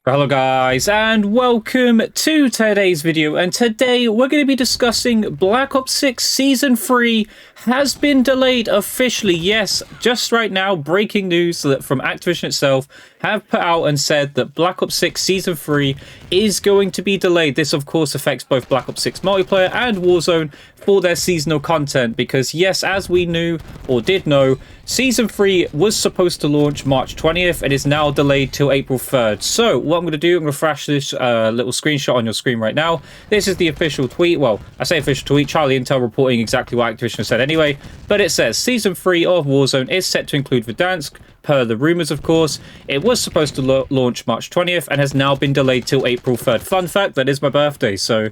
Hello guys and welcome to today's video, and today we're going to be discussing Black Ops 6 Season 3 has been delayed officially. Yes, just right now, breaking news that from Activision itself have put out and said that Black Ops 6 Season 3 is going to be delayed. This of course affects both Black Ops 6 multiplayer and Warzone for their seasonal content, because yes, as we knew or did know, Season 3 was supposed to launch March 20th and is now delayed till April 3rd. So what I'm going to do, I'm going to flash this little screenshot on your screen right now. This is the official tweet. Well, I say official tweet, Charlie Intel reporting exactly what Activision said anyway. But it says, Season 3 of Warzone is set to include Verdansk, per the rumors of course. It was supposed to launch March 20th and has now been delayed till April 3rd. Fun fact, that is my birthday, so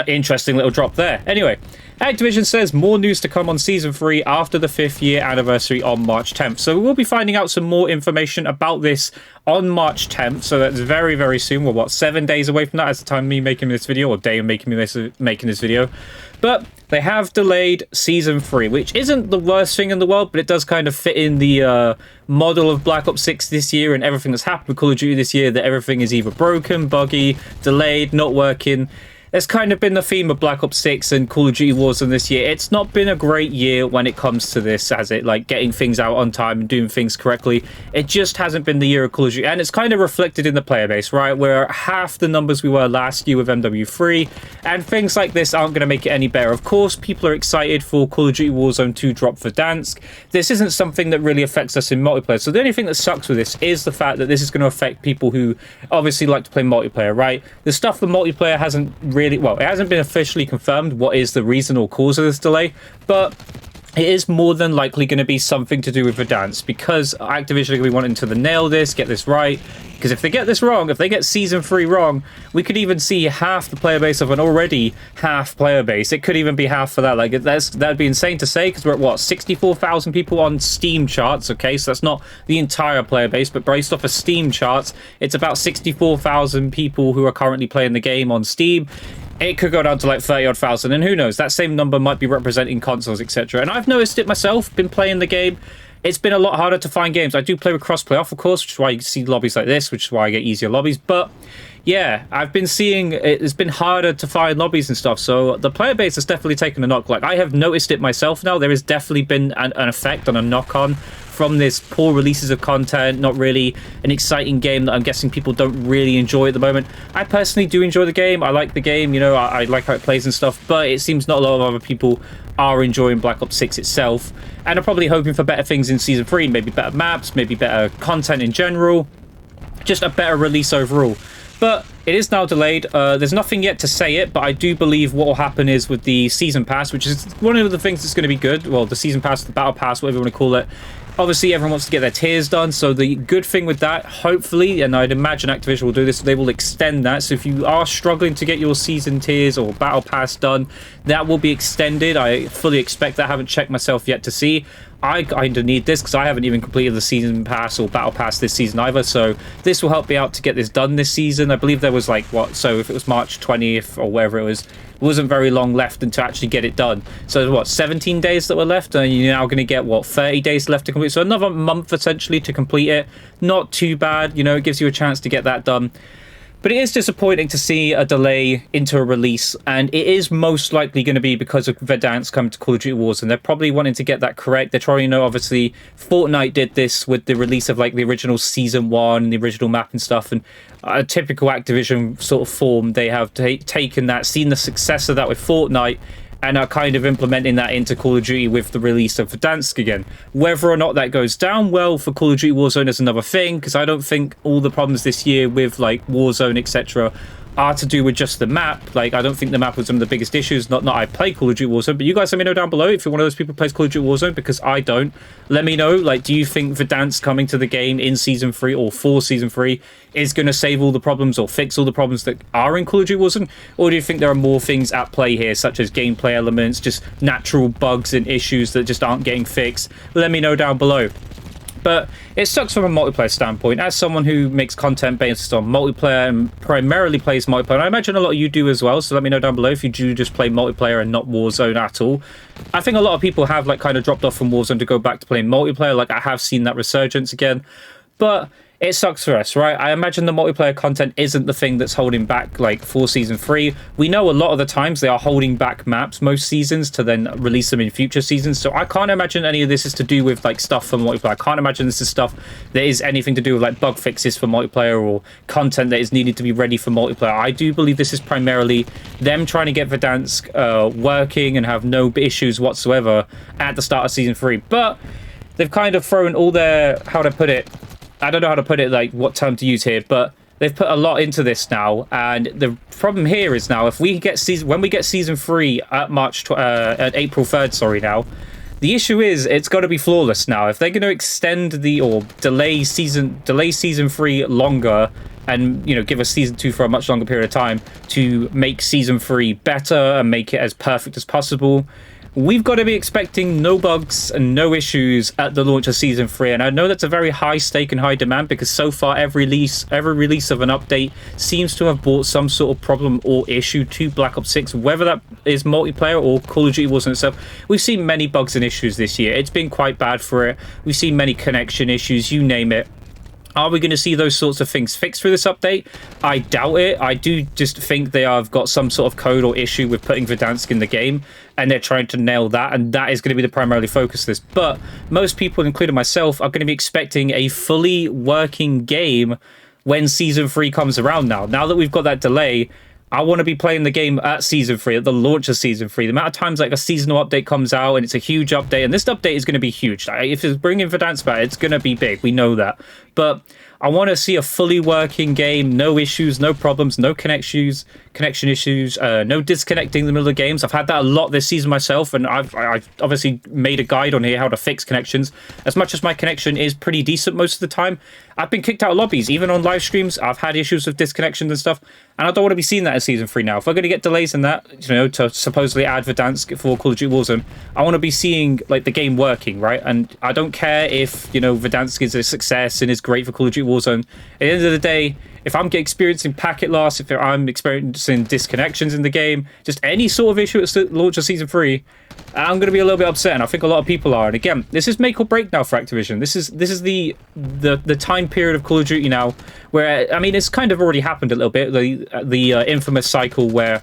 interesting little drop there. Anyway, Activision says more news to come on Season 3 after the 5th year anniversary on March 10th. So we'll be finding out some more information about this on March 10th. So that's very, very soon. We're, what, 7 days away from that as the time of me making this video, or day of making this video. But they have delayed Season 3, which isn't the worst thing in the world, but it does kind of fit in the model of Black Ops 6 this year and everything that's happened with Call of Duty this year, that everything is either broken, buggy, delayed, not working. It's kind of been the theme of Black Ops 6 and Call of Duty Warzone this year. It's not been a great year when it comes to this, has it? Like, getting things out on time and doing things correctly. It just hasn't been the year of Call of Duty. And it's kind of reflected in the player base, right? We're half the numbers we were last year with MW3. And things like this aren't going to make it any better. Of course, people are excited for Call of Duty Warzone to drop for Verdansk. This isn't something that really affects us in multiplayer. So the only thing that sucks with this is the fact that this is going to affect people who obviously like to play multiplayer, right? The stuff for multiplayer hasn't really, well, it hasn't been officially confirmed what is the reason or cause of this delay, but it is more than likely going to be something to do with Verdansk, because Activision are going to be wanting to nail this, get this right. Because if they get this wrong, if they get Season 3 wrong, we could even see half the player base of an already half player base. It could even be half for that. Like, that'd be insane to say, because we're at, what, 64,000 people on Steam charts, okay? So that's not the entire player base, but based off of Steam charts, it's about 64,000 people who are currently playing the game on Steam. It could go down to like 30 odd thousand, and who knows, that same number might be representing consoles, etc. And I've noticed it myself, been playing the game. It's been a lot harder to find games. I do play with cross-play off, of course, which is why you see lobbies like this, which is why I get easier lobbies. But yeah, I've been seeing it's been harder to find lobbies and stuff. So the player base has definitely taken a knock. Like, I have noticed it myself now. There has definitely been an effect on a knock-on from this poor releases of content, not really an exciting game that I'm guessing people don't really enjoy at the moment. I personally do enjoy the game. I like the game, you know, I like how it plays and stuff, but it seems not a lot of other people are enjoying Black Ops 6 itself, and are probably hoping for better things in Season 3, maybe better maps, maybe better content in general, just a better release overall. But it is now delayed. There's nothing yet to say it, but I do believe what will happen is with the Season Pass, which is one of the things that's going to be good. Well, the Season Pass, the Battle Pass, whatever you want to call it. Obviously, everyone wants to get their tiers done, so the good thing with that, hopefully, and I'd imagine Activision will do this, they will extend that. So if you are struggling to get your season tiers or Battle Pass done, that will be extended. I fully expect that. I haven't checked myself yet to see. I kind of need this because I haven't even completed the Season Pass or Battle Pass this season either, so this will help me out to get this done this season. I believe there was like, what, so if it was March 20th or wherever it wasn't very long left to actually get it done. So what, 17 days that were left, and you're now going to get, what, 30 days left to complete, so another month essentially to complete it. Not too bad, you know, it gives you a chance to get that done. But it is disappointing to see a delay into a release, and it is most likely going to be because of Verdansk coming to Call of Duty Wars, and they're probably wanting to get that correct. They're trying, you know, obviously, Fortnite did this with the release of, like, the original Season 1, the original map and stuff, and a typical Activision sort of form, they have taken that, seen the success of that with Fortnite, and are kind of implementing that into Call of Duty with the release of Verdansk again. Whether or not that goes down well for Call of Duty Warzone is another thing, because I don't think all the problems this year with, like, Warzone, etc., are to do with just the map. Like, I don't think the map was some of the biggest issues. Not I play Call of Duty Warzone, but you guys let me know down below if you're one of those people who plays Call of Duty Warzone, because I don't. Let me know, like, do you think Verdansk coming to the game in Season 3 or for Season 3 is going to save all the problems or fix all the problems that are in Call of Duty Warzone? Or do you think there are more things at play here, such as gameplay elements, just natural bugs and issues that just aren't getting fixed? Let me know down below. But it sucks from a multiplayer standpoint. As someone who makes content based on multiplayer and primarily plays multiplayer, and I imagine a lot of you do as well, so let me know down below if you do just play multiplayer and not Warzone at all. I think a lot of people have, like, kind of dropped off from Warzone to go back to playing multiplayer. Like, I have seen that resurgence again. But it sucks for us, right? I imagine the multiplayer content isn't the thing that's holding back, like, for Season 3. We know a lot of the times they are holding back maps most seasons to then release them in future seasons, so I can't imagine any of this is to do with, like, stuff for multiplayer. I can't imagine this is stuff that is anything to do with, like, bug fixes for multiplayer or content that is needed to be ready for multiplayer. I do believe this is primarily them trying to get Verdansk working and have no issues whatsoever at the start of Season 3, but they've kind of thrown all their, how to put it, I don't know how to put it, like what term to use here, but they've put a lot into this now, and the problem here is now, if we get when we get Season 3 at at April 3rd, sorry, now, the issue is it's got to be flawless now. If they're going to extend or delay Season 3 longer, and, you know, give us Season 2 for a much longer period of time to make Season 3 better and make it as perfect as possible, we've got to be expecting no bugs and no issues at the launch of Season 3. And I know that's a very high stake and high demand, because so far every release of an update seems to have brought some sort of problem or issue to Black Ops 6, whether that is multiplayer or Call of Duty Warzone itself. We've seen many bugs and issues this year. It's been quite bad for it. We've seen many connection issues, you name it. Are we going to see those sorts of things fixed through this update? I doubt it. I do just think they have got some sort of code or issue with putting Verdansk in the game, and they're trying to nail that, and that is going to be the primary focus of this. But most people, including myself, are going to be expecting a fully working game when Season 3 comes around now. Now that we've got that delay, I want to be playing the game at Season 3, at the launch of Season 3. The amount of times, like, a seasonal update comes out, and it's a huge update, and this update is going to be huge. Like, if it's bringing Verdansk back, it's going to be big. We know that. But I want to see a fully working game, no issues, no problems, no connection issues, no disconnecting in the middle of games. I've had that a lot this season myself, and I've obviously made a guide on here how to fix connections. As much as my connection is pretty decent most of the time, I've been kicked out of lobbies. Even on live streams, I've had issues with disconnections and stuff, and I don't want to be seeing that in Season 3 now. If we're going to get delays in that, you know, to supposedly add Verdansk for Call of Duty Warzone, I want to be seeing, like, the game working, right? And I don't care if, you know, Verdansk is a success and is great for Call of Duty Warzone. At the end of the day, if I'm experiencing packet loss, if I'm experiencing disconnections in the game, just any sort of issue at the launch of Season 3, I'm going to be a little bit upset, and I think a lot of people are. And again, this is make or break now for Activision. This is the time period of Call of Duty now, where, I mean, it's kind of already happened a little bit. The infamous cycle where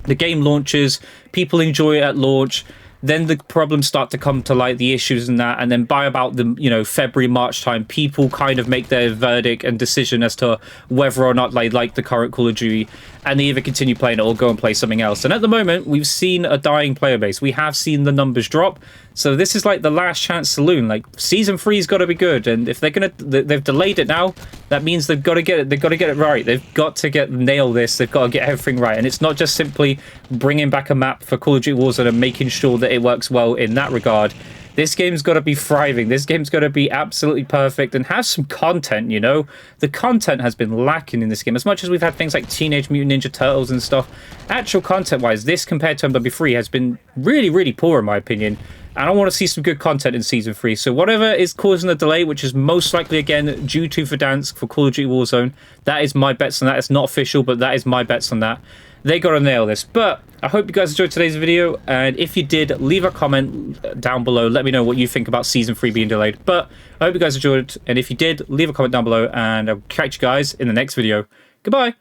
the game launches, people enjoy it at launch, then the problems start to come to light, the issues and that, and then by about the, you know, February, March time, people kind of make their verdict and decision as to whether or not they like the current Call of Duty, and they either continue playing it or go and play something else. And at the moment, we've seen a dying player base. We have seen the numbers drop. So this is like the last chance saloon. Like, Season 3's got to be good, and if they've delayed it now, that means they've got to get it. They've got to get it right. They've got to nail this. They've got to get everything right. And it's not just simply bringing back a map for Call of Duty Warzone and making sure that it works well in that regard. This game's got to be thriving. This game's got to be absolutely perfect and have some content, you know? The content has been lacking in this game. As much as we've had things like Teenage Mutant Ninja Turtles and stuff, actual content-wise, this compared to MW3 has been really, really poor in my opinion. And I want to see some good content in Season 3. So whatever is causing the delay, which is most likely, again, due to Verdansk for Call of Duty Warzone, that is my bets on that. It's not official, but that is my bets on that. They got to nail this. But I hope you guys enjoyed today's video. And if you did, leave a comment down below. Let me know what you think about Season 3 being delayed. But I hope you guys enjoyed. And if you did, leave a comment down below. And I'll catch you guys in the next video. Goodbye.